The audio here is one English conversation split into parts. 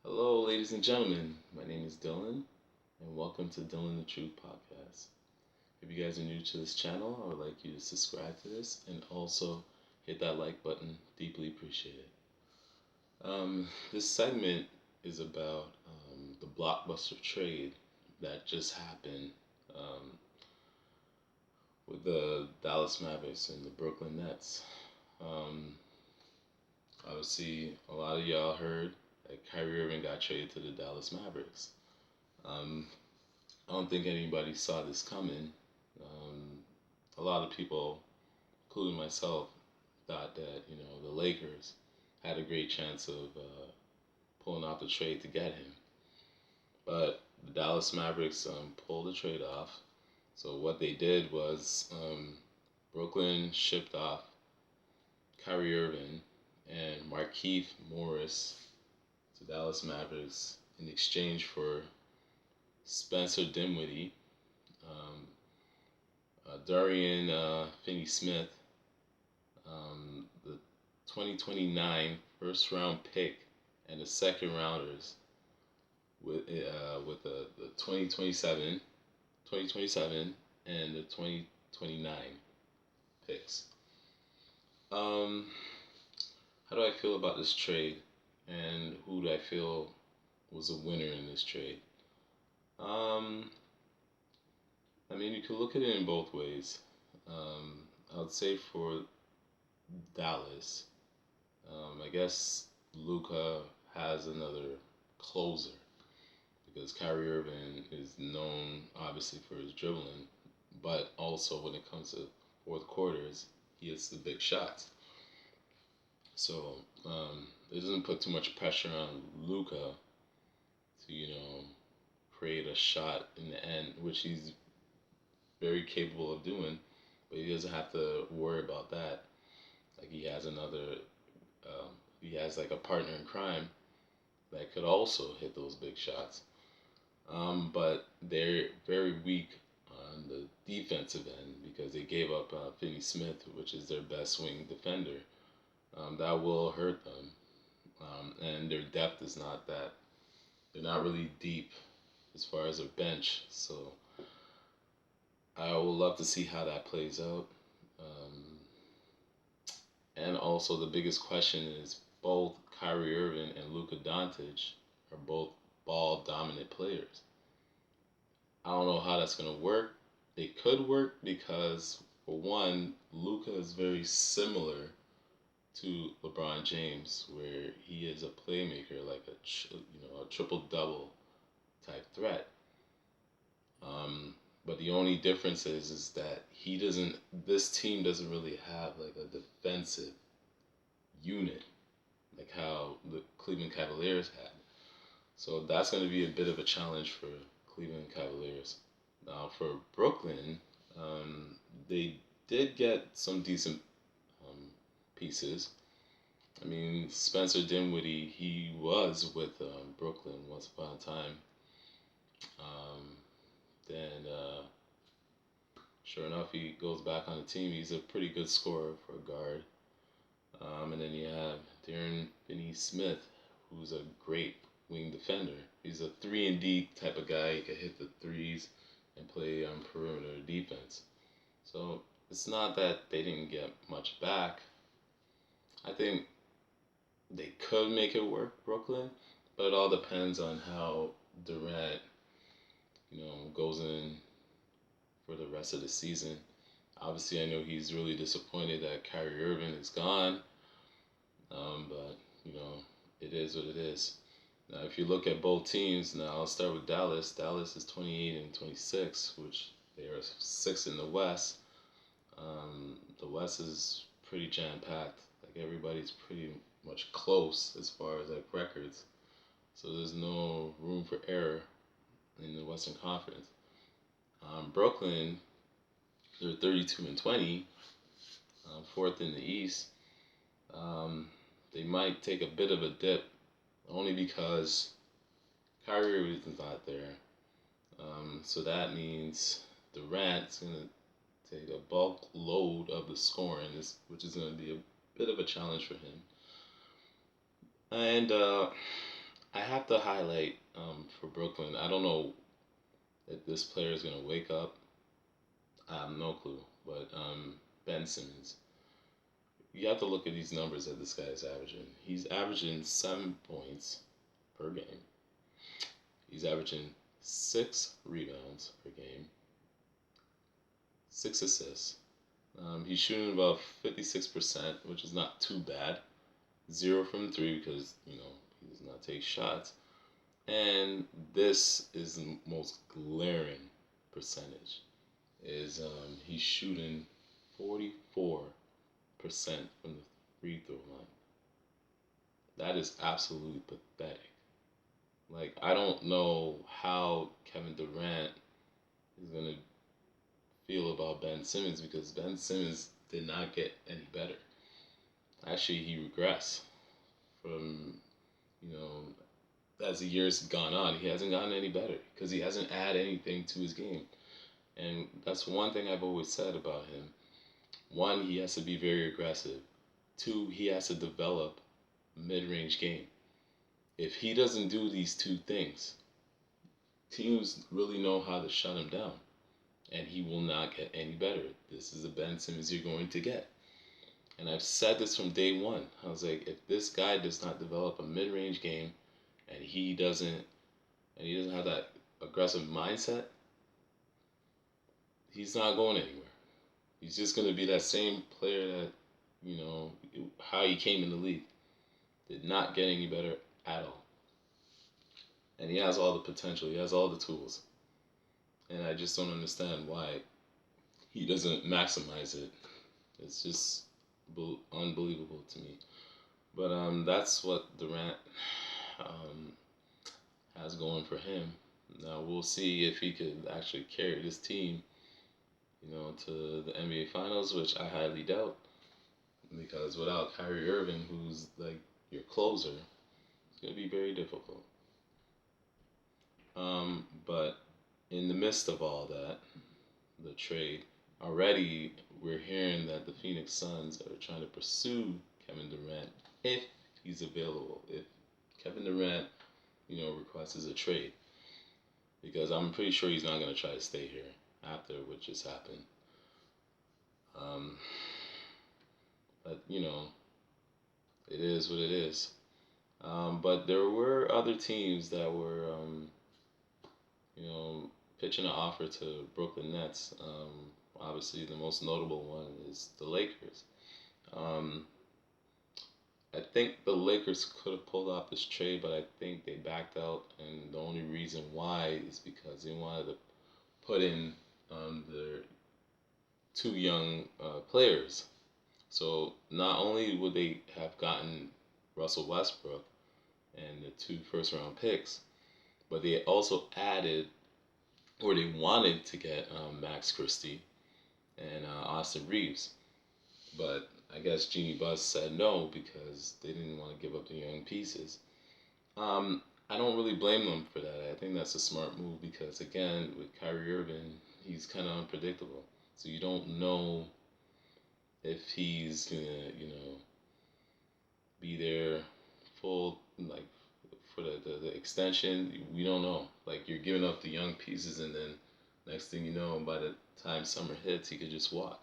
Hello, ladies and gentlemen. My name is Dylan, and welcome to Dylan the Truth Podcast. If you guys are new to this channel, I would like you to subscribe to this and also hit that like button. Deeply appreciate it. This segment is about the blockbuster trade that just happened um, with the Dallas Mavericks and the Brooklyn Nets. Um, Obviously, a lot of y'all heard that Kyrie Irving got traded to the Dallas Mavericks. Um, I don't think anybody saw this coming. Um, a lot of people, including myself, thought that the Lakers had a great chance of pulling off the trade to get him, but the Dallas Mavericks pulled the trade off. So what they did was Brooklyn shipped off Kyrie Irving and Markieff Morris to Dallas Mavericks in exchange for Spencer Dinwiddie, um, Darian Finney-Smith, the 2029 first round pick, and the second rounders with the 2027 and the 2029 picks. Um, how do I feel about this trade, and who do I feel was a winner in this trade? Um, I mean, you can look at it in both ways. I would say for Dallas, I guess Luka has another closer because Kyrie Irving is known obviously for his dribbling, but also when it comes to fourth quarters, he hits the big shots. So it doesn't put too much pressure on Luka to create a shot in the end, which he's very capable of doing, but he doesn't have to worry about that. Like he has like a partner in crime that could also hit those big shots. But they're very weak on the defensive end because they gave up Finney Smith, which is their best wing defender. That will hurt them, and their depth is not that. They're not really deep as far as their bench, so I would love to see how that plays out. Um, and also, the biggest question is both Kyrie Irving and Luka Doncic are both ball dominant players. I don't know how that's going to work. It could work because, for one, Luka is very similar to LeBron James, where he is a playmaker, like a triple double type threat. Um, but the only difference is that he doesn't. This team doesn't really have like a defensive unit like how the Cleveland Cavaliers had. So that's going to be a bit of a challenge for Cleveland Cavaliers. Now for Brooklyn, they did get some decent um, pieces. I mean, Spencer Dinwiddie, he was with Brooklyn once upon a time. Um, then, sure enough, he goes back on the team. He's a pretty good scorer for a guard. And then you have Darren Finney-Smith, who's a great wing defender. He's a 3 and D type of guy. He can hit the threes and play on perimeter defense. So it's not that they didn't get much back. I think they could make it work, Brooklyn, but it all depends on how Durant, goes in for the rest of the season. Obviously, I know he's really disappointed that Kyrie Irving is gone, but it is what it is. Now, if you look at both teams, now I'll start with Dallas. Dallas is 28 and 26, which they are sixth in the West. The West is pretty jam packed. Like everybody's pretty much close as far as like records, so there's no room for error in the Western Conference. Brooklyn, they're 32 and 20, fourth in the East. Um, they might take a bit of a dip, only because Kyrie is not there. So that means Durant's gonna take a bulk load of the scoring, which is gonna be a bit of a challenge for him. And I have to highlight for Brooklyn. I don't know if this player is gonna wake up. I have no clue. But Ben Simmons, you have to look at these numbers that this guy is averaging. He's averaging 7 points per game. He's averaging 6 rebounds per game, 6 assists. He's shooting about 56%, which is not too bad. 0 from 3 because he does not take shots. And this is the most glaring percentage. Is he's shooting 44% from the free throw line. That is absolutely pathetic. Like, I don't know how Kevin Durant is gonna feel about Ben Simmons because Ben Simmons did not get any better. Actually, he regressed from you know as the years gone on. He hasn't gotten any better because he hasn't added anything to his game, and that's one thing I've always said about him. One, he has to be very aggressive. Two, he has to develop mid-range game. If he doesn't do these two things, teams really know how to shut him down, and he will not get any better. This is the Ben Simmons you're going to get. And I've said this from day one. I was like, if this guy does not develop a mid-range game, and he doesn't have that aggressive mindset, he's not going anywhere. He's just going to be that same player that, how he came in the league. Did not get any better at all. And he has all the potential. He has all the tools. And I just don't understand why he doesn't maximize it. It's just unbelievable to me. But that's what Durant has going for him. Now we'll see if he could actually carry this team, to the NBA Finals, which I highly doubt. Because without Kyrie Irving, who's like your closer, it's going to be very difficult. But in the midst of all that, the trade, already we're hearing that the Phoenix Suns are trying to pursue Kevin Durant if he's available. If Kevin Durant, requests a trade, because I'm pretty sure he's not going to try to stay here after what just happened. Um, but it is what it is. But there were other teams that were, pitching an offer to Brooklyn Nets. Obviously, the most notable one is the Lakers. Um, I think the Lakers could have pulled off this trade, but I think they backed out, and the only reason why is because they wanted to put in their two young players. So not only would they have gotten Russell Westbrook and the 2 first-round picks, but they also added, or they wanted to get Max Christie and Austin Reeves. But I guess Jeannie Buss said no because they didn't want to give up the young pieces. I don't really blame them for that. I think that's a smart move because, again, with Kyrie Irving, he's kind of unpredictable. So you don't know if he's going to, be there full, like, for the extension. We don't know. Like, you're giving up the young pieces, and then next thing you know, by the time summer hits, he could just walk.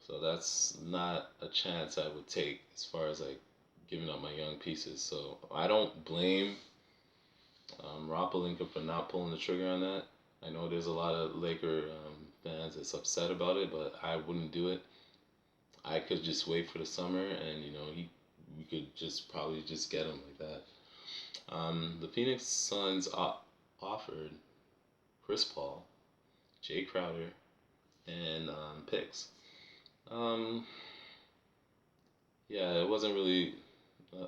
So that's not a chance I would take as far as like giving up my young pieces. So I don't blame Rob Pelinka for not pulling the trigger on that. I know there's a lot of Laker fans that's upset about it, but I wouldn't do it. I could just wait for the summer, and we could just probably just get him like that. The Phoenix Suns offered Chris Paul, Jay Crowder, and picks. Um, yeah, it wasn't really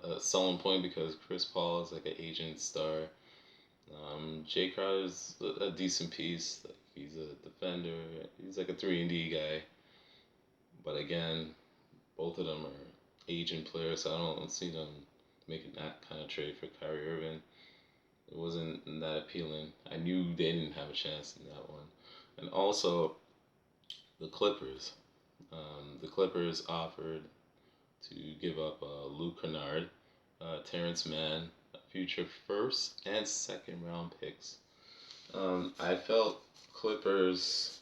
a selling point because Chris Paul is like an agent star. Jay Crowder's a decent piece. Like, he's a defender. He's like a 3-and-D guy. But again, both of them are agent players, so I don't see them making that kind of trade for Kyrie Irving. It wasn't that appealing. I knew they didn't have a chance in that one. And also, the Clippers. The Clippers offered to give up Luke Kennard, Terrence Mann, future first and second round picks. I felt Clippers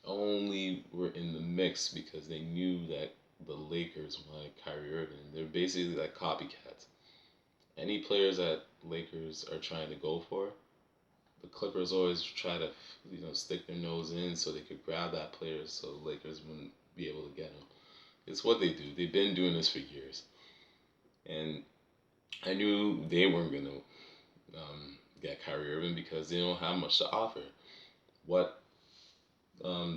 only were in the mix because they knew that the Lakers wanted Kyrie Irving. They're basically like copycats. Any players that Lakers are trying to go for, the Clippers always try to, stick their nose in so they could grab that player so the Lakers wouldn't be able to get him. It's what they do. They've been doing this for years. And I knew they weren't going to get Kyrie Irving because they don't have much to offer. What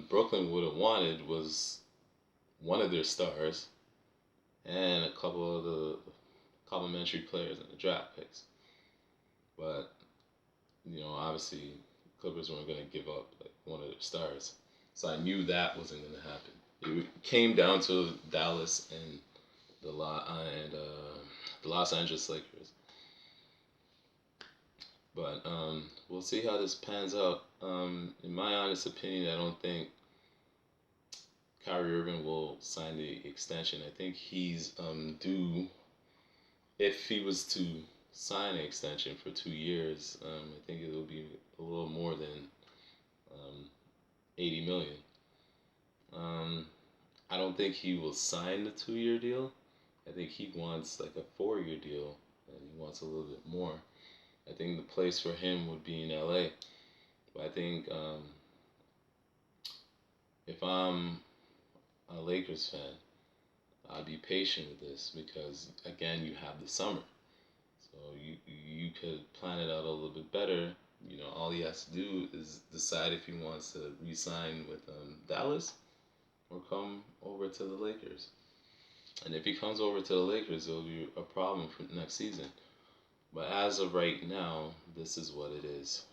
Brooklyn would have wanted was one of their stars and a couple of the complimentary players in the draft picks. But, obviously, Clippers weren't going to give up like one of their stars. So I knew that wasn't going to happen. It came down to Dallas and the Los Angeles Lakers. But we'll see how this pans out. In my honest opinion, I don't think Kyrie Irving will sign the extension. I think he's due. If he was to sign an extension for 2 years, I think it will be a little more than 80 million. I don't think he will sign the 2 year deal. I think he wants like a 4 year deal, and he wants a little bit more. I think the place for him would be in LA. But I think if I'm a Lakers fan, I'd be patient with this because again, you have the summer, so you could plan it out a little bit better. All he has to do is decide if he wants to re-sign with Dallas or come over to the Lakers. And if he comes over to the Lakers, it'll be a problem for next season. But as of right now, this is what it is.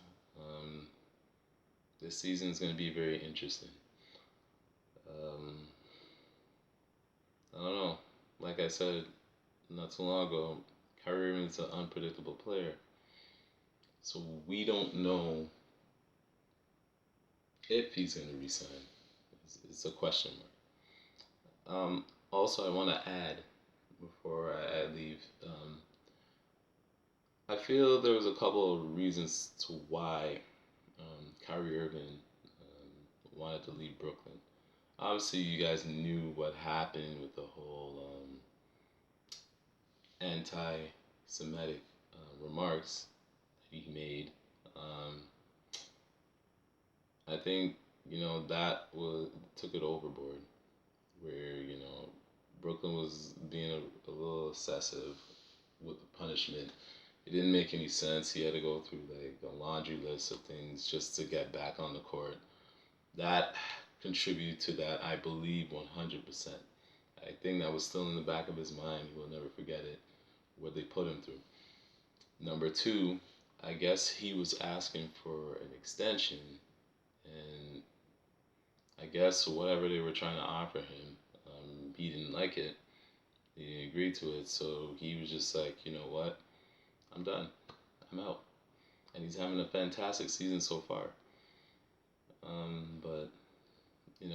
This season is going to be very interesting. I don't know. Like I said not too long ago, Kyrie Irving is an unpredictable player. So we don't know if he's going to resign. It's a question mark. Also, I want to add, before I leave, I feel there was a couple of reasons to why Kyrie Irving wanted to leave Brooklyn. Obviously, you guys knew what happened with the whole anti-Semitic remarks that he made. I think that took it overboard, where Brooklyn was being a little excessive with the punishment. It didn't make any sense. He had to go through like a laundry list of things just to get back on the court. That contributed to that, I believe, 100%. I think that was still in the back of his mind. He will never forget it, what they put him through. Number two, I guess he was asking for an extension, and I guess whatever they were trying to offer him, he didn't like it. He didn't agree to it, so he was just like, you know what? I'm done. I'm out. And he's having a fantastic season so far. But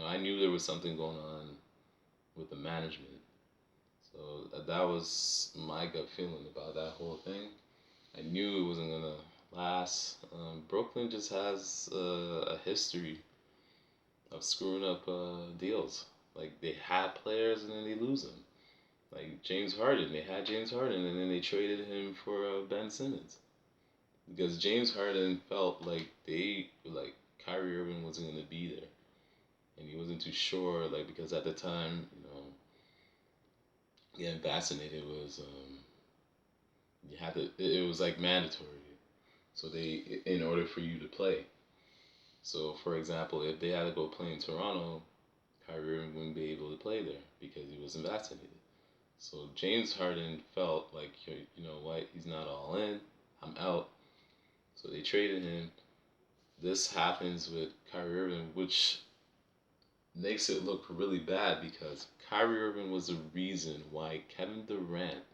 I knew there was something going on with the management. So that was my gut feeling about that whole thing. I knew it wasn't gonna last. Brooklyn just has a history of screwing up deals. Like they have players and then they lose them. Like James Harden, they had James Harden and then they traded him for Ben Simmons because James Harden felt like Kyrie Irving wasn't gonna be there, and he wasn't too sure because at the time getting vaccinated was you had to it was like mandatory, so they in order for you to play. So for example, if they had to go play in Toronto, Kyrie Irving wouldn't be able to play there because he wasn't vaccinated. So James Harden felt like, you know what, he's not all in. I'm out. So they traded him. This happens with Kyrie Irving, which makes it look really bad because Kyrie Irving was the reason why Kevin Durant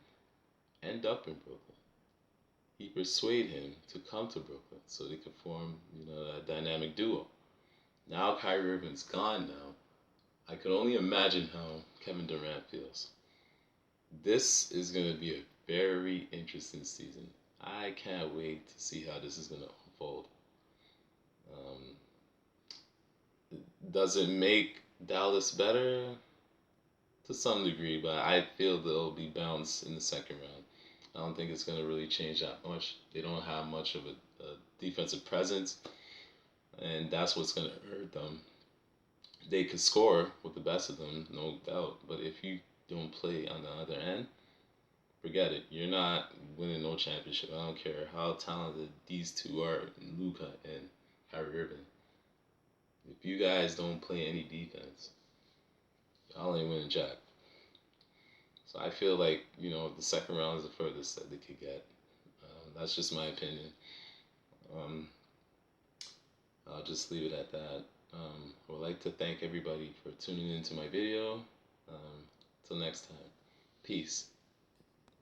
ended up in Brooklyn. He persuaded him to come to Brooklyn so they could form, a dynamic duo. Now Kyrie Irving's gone now. I could only imagine how Kevin Durant feels. This is going to be a very interesting season. I can't wait to see how this is going to unfold. Um, does it make Dallas better? To some degree, but I feel they'll be bounced in the second round. I don't think it's going to really change that much. They don't have much of a defensive presence, and that's what's going to hurt them. They could score with the best of them, no doubt, but if you don't play on the other end, forget it. You're not winning no championship. I don't care how talented these two are, Luka and Kyrie Irving. If you guys don't play any defense, y'all ain't winning jack. So I feel like the second round is the furthest that they could get. That's just my opinion. Um, I'll just leave it at that. I would like to thank everybody for tuning into my video. Till next time, peace.